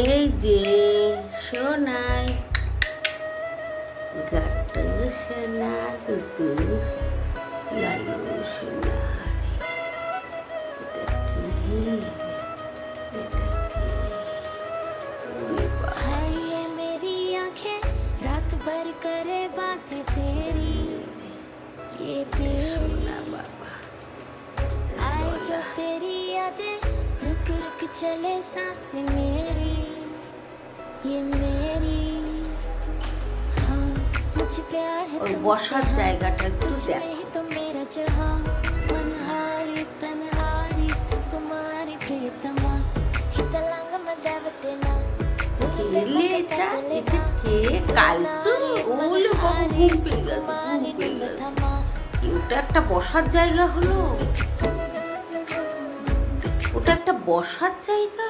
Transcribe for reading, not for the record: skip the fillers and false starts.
এই যে সোনাই গাট্টু সোনা দুতু লালু সোনা এটা কি है ये मेरी आंखें रात भर करे बातें तेरी ये तेरी বাবা आए जो तेरी यादें रुक रुक चले सांसें मेरी ये मेरी हाँ मुझे प्यार है ওর तुमसे বসার हाँ জায়গাটা একটু तुझ में দেখো ही तो मेरा जहाँ मनहारी तनहारी सुकुमारी प्रियतमा हितलांग मदावते ना এলে এটা এটা কে কালতু ওলে বাবু ঘুম পেয়ে গেছে ঘুম পেয়ে গেছে ওটা একটা বসার জায়গা হলো ওটা একটা বসার জায়গা